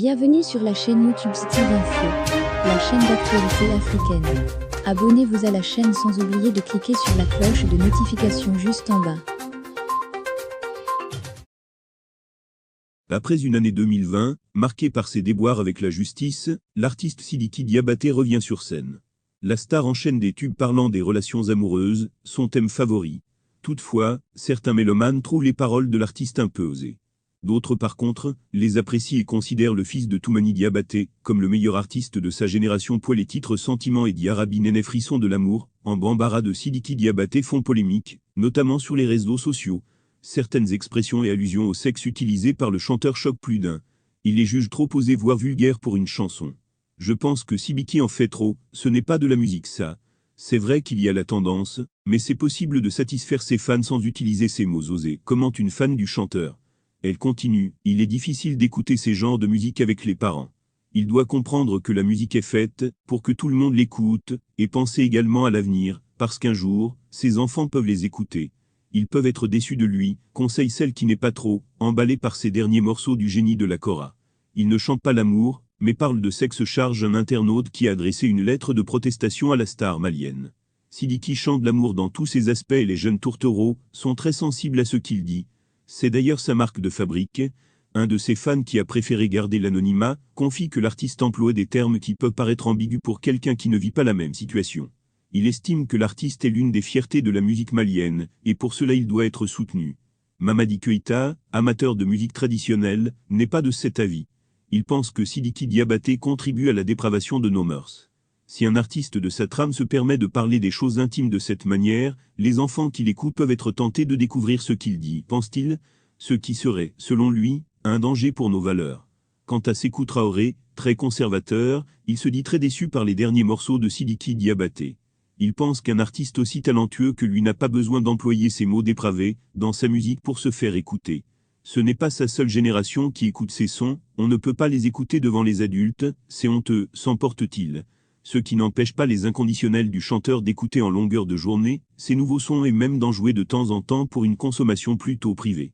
Bienvenue sur la chaîne YouTube Steve Info, la chaîne d'actualité africaine. Abonnez-vous à la chaîne sans oublier de cliquer sur la cloche de notification juste en bas. Après une année 2020, marquée par ses déboires avec la justice, l'artiste Sidiki Diabaté revient sur scène. La star enchaîne des tubes parlant des relations amoureuses, son thème favori. Toutefois, certains mélomanes trouvent les paroles de l'artiste un peu osées. D'autres par contre, les apprécient et considèrent le fils de Toumani Diabaté comme le meilleur artiste de sa génération. Les titres Sentiment et Diarabi Néné Frisson de l'amour, en Bambara de Sidiki Diabaté font polémique, notamment sur les réseaux sociaux. Certaines expressions et allusions au sexe utilisées par le chanteur choquent plus d'un. Il les juge trop osées voire vulgaires pour une chanson. Je pense que Sidiki en fait trop, ce n'est pas de la musique ça. C'est vrai qu'il y a la tendance, mais c'est possible de satisfaire ses fans sans utiliser ces mots osés, commente une fan du chanteur. Elle continue, il est difficile d'écouter ces genres de musique avec les parents. Il doit comprendre que la musique est faite pour que tout le monde l'écoute, et penser également à l'avenir, parce qu'un jour, ses enfants peuvent les écouter. Ils peuvent être déçus de lui, conseille celle qui n'est pas trop emballée par ces derniers morceaux du génie de la Kora. Il ne chante pas l'amour, mais parle de sexe, charge un internaute qui a adressé une lettre de protestation à la star malienne. Sidiki chante l'amour dans tous ses aspects et les jeunes tourtereaux sont très sensibles à ce qu'il dit. C'est d'ailleurs sa marque de fabrique. Un de ses fans qui a préféré garder l'anonymat confie que l'artiste emploie des termes qui peuvent paraître ambigus pour quelqu'un qui ne vit pas la même situation. Il estime que l'artiste est l'une des fiertés de la musique malienne, et pour cela il doit être soutenu. Mamadi Keïta, amateur de musique traditionnelle, n'est pas de cet avis. Il pense que Sidiki Diabaté contribue à la dépravation de nos mœurs. Si un artiste de sa trame se permet de parler des choses intimes de cette manière, les enfants qui l'écoutent peuvent être tentés de découvrir ce qu'il dit, pense-t-il, ce qui serait, selon lui, un danger pour nos valeurs. Quant à Sékou Traoré, très conservateur, il se dit très déçu par les derniers morceaux de Sidiki Diabaté. Il pense qu'un artiste aussi talentueux que lui n'a pas besoin d'employer ces mots dépravés dans sa musique pour se faire écouter. Ce n'est pas sa seule génération qui écoute ces sons, on ne peut pas les écouter devant les adultes, c'est honteux, s'emporte-t-il. Ce qui n'empêche pas les inconditionnels du chanteur d'écouter en longueur de journée ces nouveaux sons et même d'en jouer de temps en temps pour une consommation plutôt privée.